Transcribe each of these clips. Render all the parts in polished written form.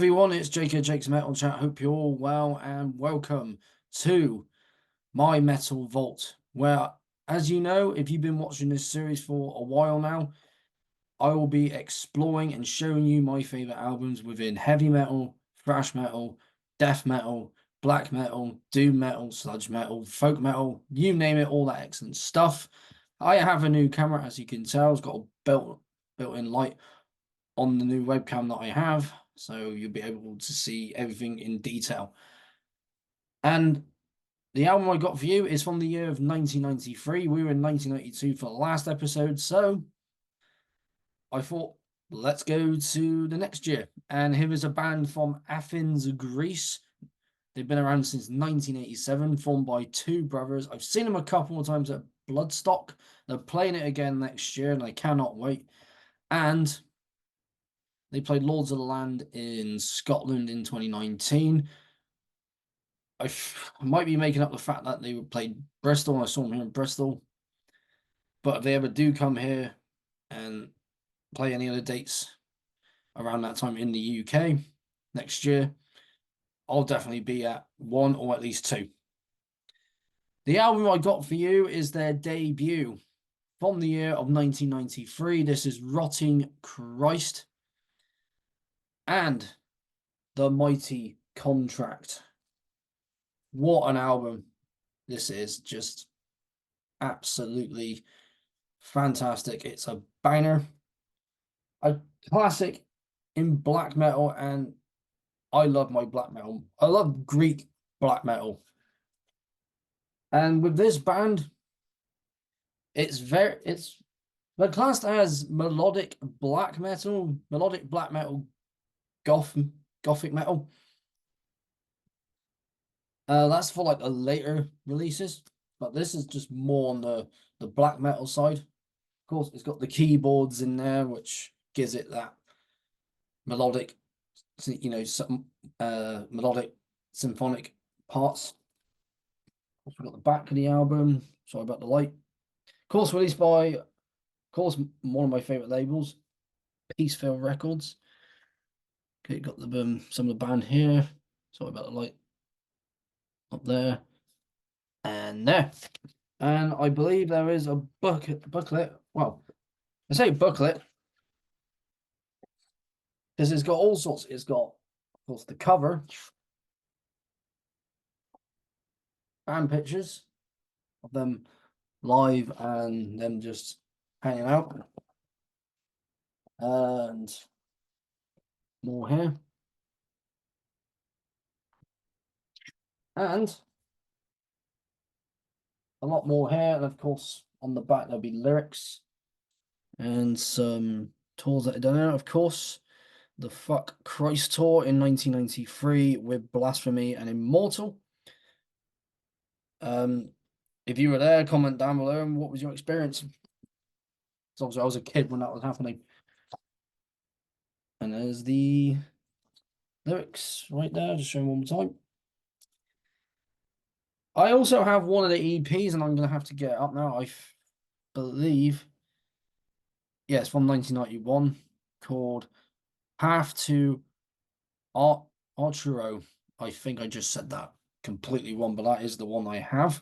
everyone, it's JK Jake's Metal Chat. Hope you're all well and welcome to my Metal Vault, where, as you know, if you've been watching this series for a while now, I will be exploring and showing you my favorite albums within heavy metal, thrash metal, death metal, black metal, doom metal, sludge metal, folk metal, you name it, all that excellent stuff. I have a new camera, as you can tell. It's got a built-in light on the new webcam that I have, so you'll be able to see everything in detail. And the album I got for you is from the year of 1993. We were in 1992 for the last episode, so I thought, let's go to the next year. And here is a band from Athens, Greece. They've been around since 1987, formed by two brothers. I've seen them a couple of times at Bloodstock. They're playing it again next year, and I cannot wait. And they played Lords of the Land in Scotland in 2019. I might be making up the fact that they played Bristol, and I saw them here in Bristol. But if they ever do come here and play any other dates around that time in the UK next year, I'll definitely be at one or at least two. The album I got for you is their debut from the year of 1993. This is Rotting Christ and The Mighty Contract. What an album this is. Just absolutely fantastic. It's a banger, a classic in black metal, and I love my black metal. I love Greek black metal. And with this band, it's they're classed as melodic black metal, gothic metal. That's for like the later releases, but this is just more on the black metal side. Of course, it's got the keyboards in there, which gives it that melodic, some melodic symphonic parts. We've got the back of the album. Sorry about the light. Of course, released by, one of my favorite labels, Peaceville Records. Okay, got the some of the band here. Sorry about the light. Up there and there. And I believe there is a booklet. Well, I say booklet because it's got all sorts. It's got, of course, the cover, band pictures of them live and them just hanging out, and more here. And a lot more here, and of course on the back there'll be lyrics and some tours that are done out. Of course, the Fuck Christ tour in 1993 with Blasphemy and Immortal. If you were there, comment down below and what was your experience. So obviously I was a kid when that was happening. And there's the lyrics right there, just showing one more time. I also have one of the EPs, and I'm going to have to get it up now. I believe, yeah, it's from 1991, called Path to Arturo. I think I just said that completely wrong, but that is the one I have.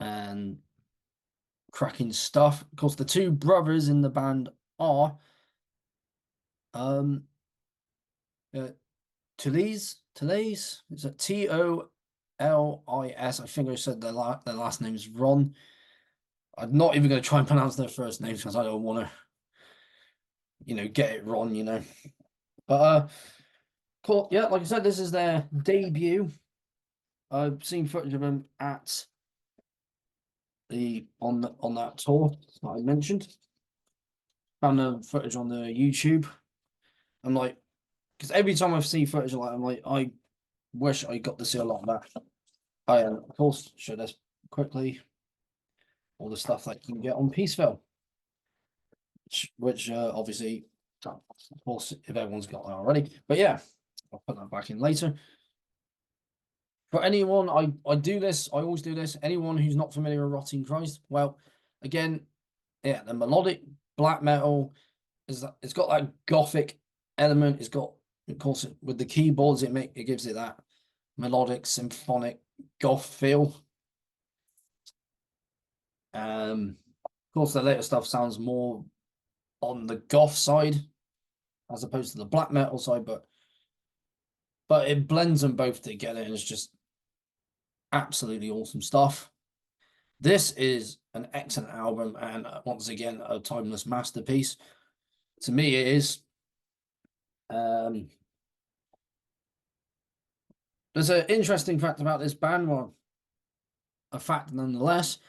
And cracking stuff. Of course, the two brothers in the band are Toulis. It's a Tolis. I think I said their last name is Ron. I'm not even going to try and pronounce their first names because I don't want to, get it wrong, But cool. Yeah, like I said, this is their debut. I've seen footage of them at on that tour that I mentioned. Found the footage on the YouTube. I'm like, because every time I've seen footage like, I'm like, I wish I got to see a lot of that. I of course show this quickly. All the stuff that you can get on Peaceville, which obviously, of course, if everyone's got that already. But yeah, I'll put that back in later. For anyone, I do this. I always do this. Anyone who's not familiar with Rotting Christ, well, again, yeah, the melodic black metal is that it's got that gothic element. It's got, of course, with the keyboards, it gives it that melodic, symphonic, goth feel. Of course, the later stuff sounds more on the goth side as opposed to the black metal side, but it blends them both together, and it's just absolutely awesome stuff. This is an excellent album, and once again, a timeless masterpiece. To me, it is. There's an interesting fact about this band, well, a fact nonetheless.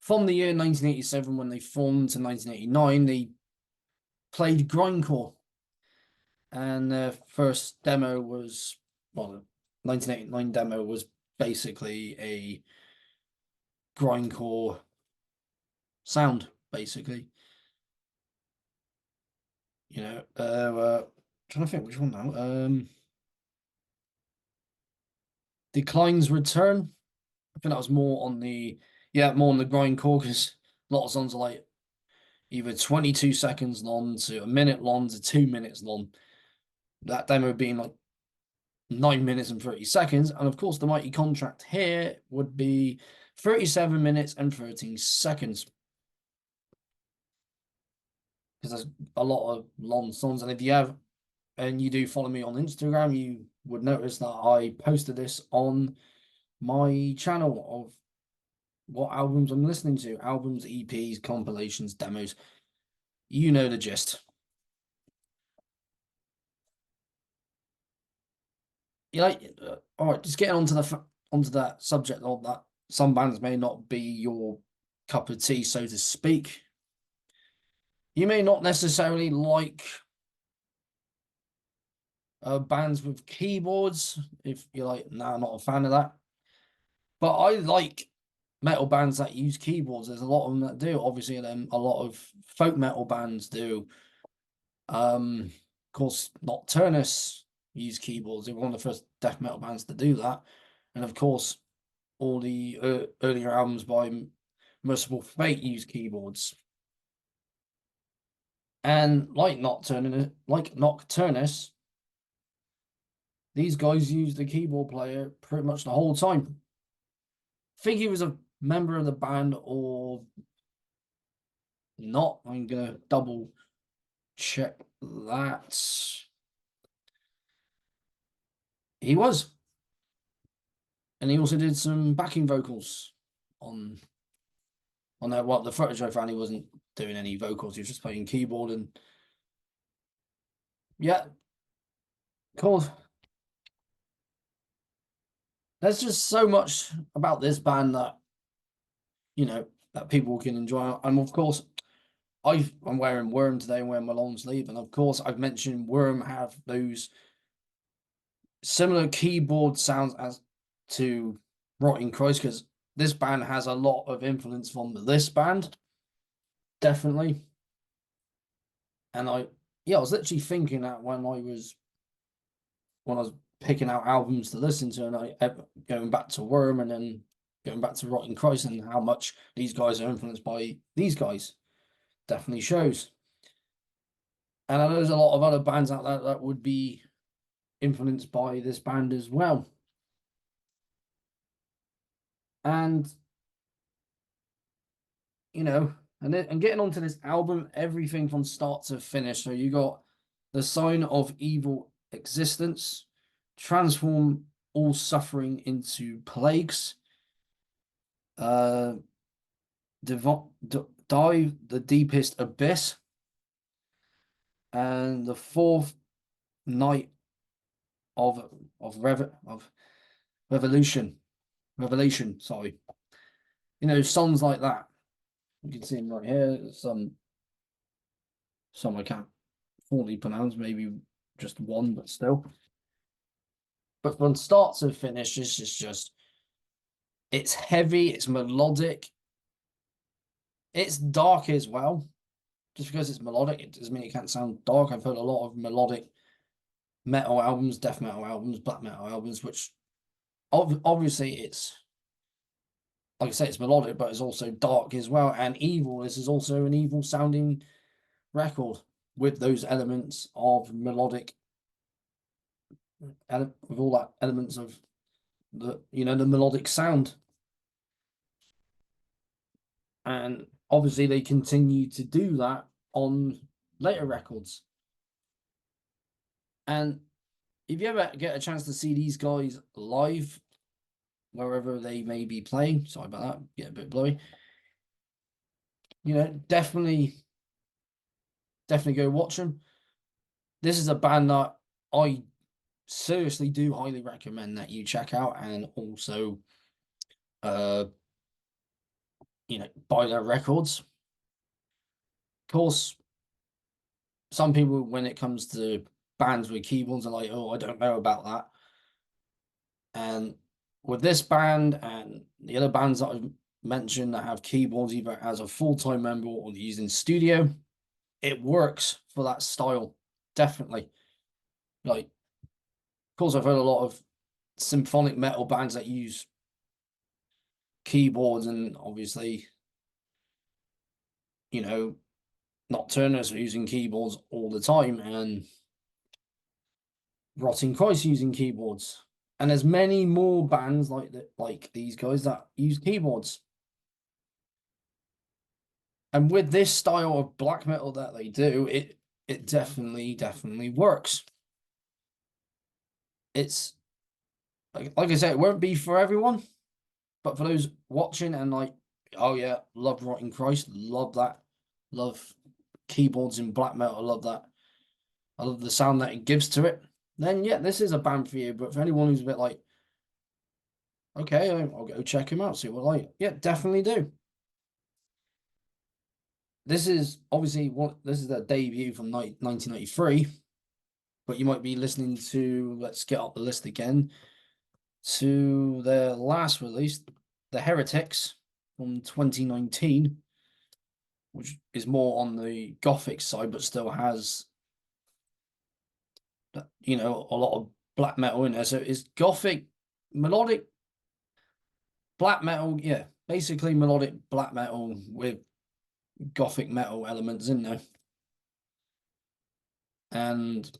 From the year 1987, when they formed, to 1989, they played grindcore, and their first demo was, well, the 1989 demo was basically a grindcore sound, basically. You know, trying to think which one now. Decline's Return. I think that was more on the grindcore, because a lot of songs are like either 22 seconds long to a minute long to 2 minutes long. That demo being like 9 minutes and 30 seconds. And of course, the Mighty Contract here would be 37 minutes and 13 seconds. Because there's a lot of long songs. And if you have, and you do follow me on Instagram, you would notice that I posted this on my channel of what albums I'm listening to. Albums, EPs, compilations, demos. You know the gist. You like, all right, just getting onto that subject of that some bands may not be your cup of tea, so to speak. You may not necessarily like bands with keyboards if you're like, nah, I'm not a fan of that. But I like metal bands that use keyboards. There's a lot of them that do. Obviously, a lot of folk metal bands do. Of course, Nocturnus use keyboards. They were one of the first death metal bands to do that. And of course, all the earlier albums by Merciful Fate use keyboards. And like Nocturnus, these guys use the keyboard player pretty much the whole time. I think he was a member of the band or not. I'm gonna double check that. He was. And he also did some backing vocals on that. Well, the footage I found, he wasn't doing any vocals, he was just playing keyboard. And yeah, cool. There's just so much about this band that, you know, that people can enjoy. And of course, I'm wearing Worm today, I'm wearing my long sleeve, and of course I've mentioned Worm have those similar keyboard sounds as to Rotting Christ, because this band has a lot of influence from this band, definitely. And I was literally thinking that when I was picking out albums to listen to, and I going back to Worm and then going back to Rotting Christ, and how much these guys are influenced by these guys, definitely shows. And I know there's a lot of other bands out there that would be influenced by this band as well. And you know, and getting onto this album, everything from start to finish. So you got The Sign of Evil Existence, Transform All Suffering into Plagues, Dive the Deepest Abyss, and The Fourth Night of Revelation. Sorry, you know, songs like that. You can see them right here. Some I can't fully pronounce, maybe just one, but still. But from start to finish, this is just, it's heavy, it's melodic, it's dark as well. Just because it's melodic, it doesn't mean it can't sound dark. I've heard a lot of melodic metal albums, death metal albums, black metal albums, which obviously it's, like I say, it's melodic, but it's also dark as well. And evil, this is also an evil sounding record. with those elements of melodic, with all that elements of the the melodic sound. And obviously they continue to do that on later records. And if you ever get a chance to see these guys live, wherever they may be playing, sorry about that, get a bit blowy, definitely go watch them. This is a band that I seriously do highly recommend that you check out, and also buy their records. Of course, some people, when it comes to bands with keyboards, are like, oh, I don't know about that. And with this band and the other bands that I've mentioned that have keyboards either as a full-time member or used in studio, it works for that style, definitely. Like, of course, I've heard a lot of symphonic metal bands that use keyboards, and obviously, Nocturnus are using keyboards all the time, and Rotting Christ using keyboards. And there's many more bands like these guys that use keyboards. And with this style of black metal that they do, it definitely works. It's like I said, it won't be for everyone, but for those watching and like, oh yeah, love Rotting Christ, love that, love keyboards in black metal, love that, I love the sound that it gives to it, then yeah, this is a band for you. But for anyone who's a bit like, okay, I'll go check him out, see what I like, yeah, definitely do. This is obviously this is their debut from 1993, but you might be listening to, let's get up the list again, to their last release, The Heretics, from 2019, which is more on the gothic side, but still has, a lot of black metal in there. So it's gothic, melodic black metal, yeah, basically melodic black metal with gothic metal elements in there. And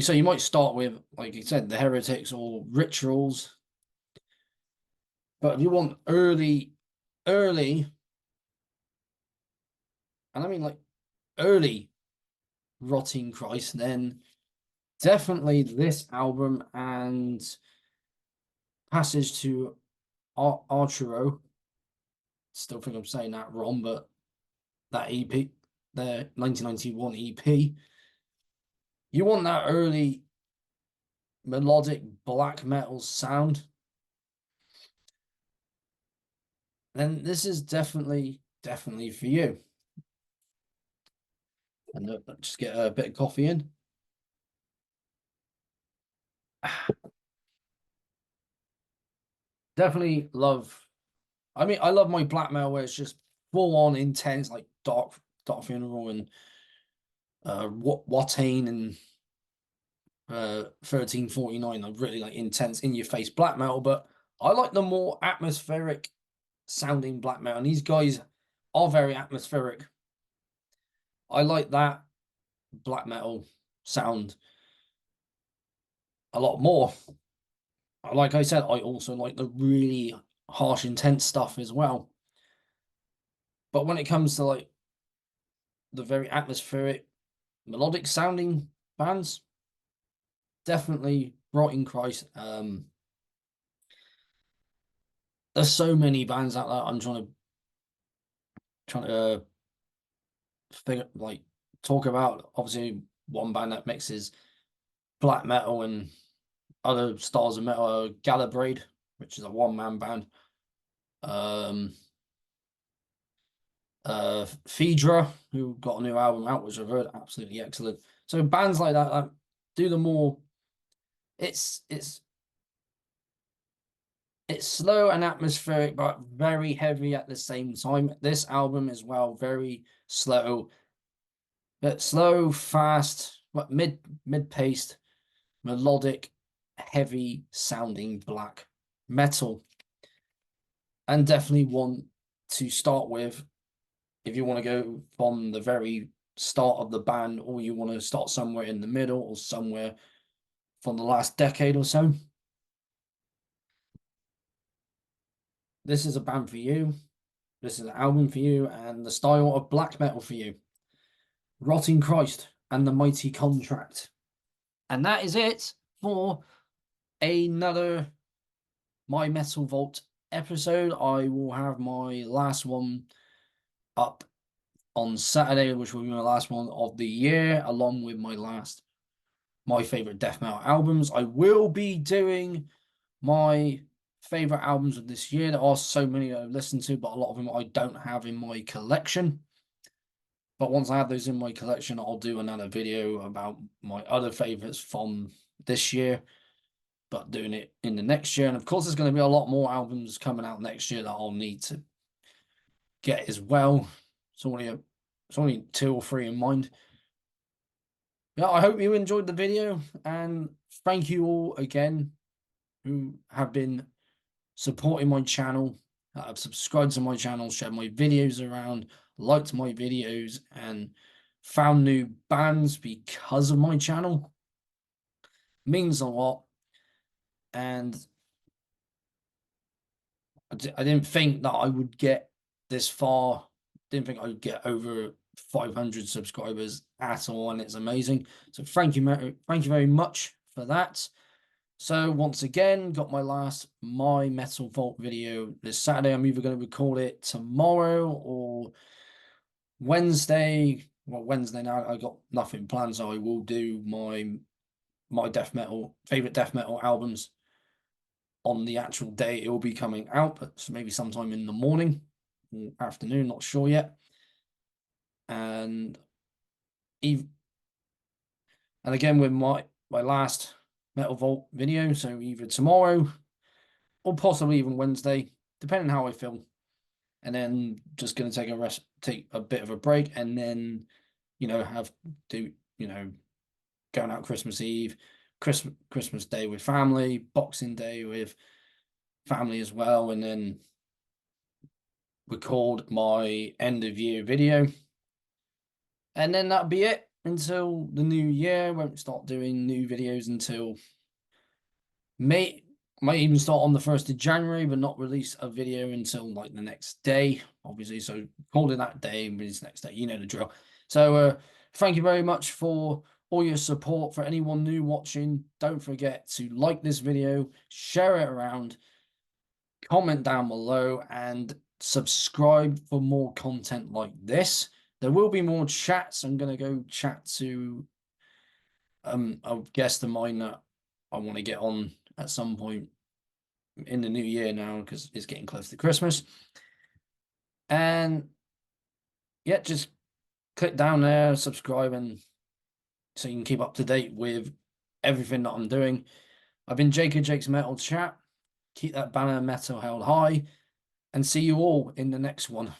so you might start with, like you said, The Heretics or Rituals. But if you want early, and I mean like early Rotting Christ, then definitely this album and Passage to Arturo. Still think I'm saying that wrong, but that EP, the 1991 EP, you want that early melodic black metal sound, then this is definitely for you. And just get a bit of coffee in. Definitely love. I mean, I love my black metal where it's just full on intense, like Dark Funeral and Watain and 1349. I really like intense, in your face black metal, but I like the more atmospheric sounding black metal. And these guys are very atmospheric. I like that black metal sound a lot more. Like I said, I also like the really harsh, intense stuff as well. But when it comes to like the very atmospheric, melodic sounding bands, definitely Rotting Christ. There's so many bands out there. I'm trying to figure, like, talk about. Obviously, one band that mixes black metal and other styles of metal, Galabrade, which is a one-man band. Phaedra, who got a new album out, which I've heard absolutely excellent. So bands like that do the more. It's slow and atmospheric, but very heavy at the same time. This album as well, very slow, but slow, fast, but mid-paced, melodic, heavy sounding black metal. And definitely one to start with if you want to go from the very start of the band, or you want to start somewhere in the middle or somewhere from the last decade or so, this is a band for you. This is an album for you, and the style of black metal for you. Rotting Christ and the Mighty Contract. And that is it for another My Metal Vault episode. I will have my last one up on Saturday, which will be my last one of the year, along with my favorite death metal albums. I will be doing my favorite albums of this year. There are so many that I've listened to, but a lot of them I don't have in my collection. But once I have those in my collection, I'll do another video about my other favorites from this year, but doing it in the next year. And of course, there's going to be a lot more albums coming out next year that I'll need to get as well. It's only 2 or 3 in mind. Yeah, I hope you enjoyed the video, and thank you all again who have been supporting my channel, have subscribed to my channel, shared my videos around, liked my videos, and found new bands because of my channel. It means a lot. And I didn't think that I would get this far. Didn't think I would get over 500 subscribers at all, and it's amazing. So thank you very much for that. So once again, got my last My Metal Vault video this Saturday. I'm either going to record it tomorrow or Wednesday. Well, Wednesday now. I got nothing planned, so I will do my favorite death metal albums on the actual day it will be coming out, but maybe sometime in the morning or afternoon, not sure yet. And again with my last Metal Vault video, so either tomorrow or possibly even Wednesday, depending how I feel. And then just going to take a bit of a break, and then going out Christmas Eve, Christmas Day with family, Boxing Day with family as well, and then record my end of year video. And then that'll be it until the new year. Won't start doing new videos until May. Might even start on the 1st of January, but not release a video until like the next day, obviously. So call it that day and release next day. You know the drill. So thank you very much for all your support. For anyone new watching, don't forget to like this video, share it around, comment down below, and subscribe for more content like this. There will be more chats. I'm going to go chat to a guest of mine that I want to get on at some point in the new year now, because it's getting close to Christmas. And yeah, just click down there, subscribe, and so you can keep up to date with everything that I'm doing. I've been Jake of Jake's Metal Chat. Keep that banner of metal held high, and see you all in the next one.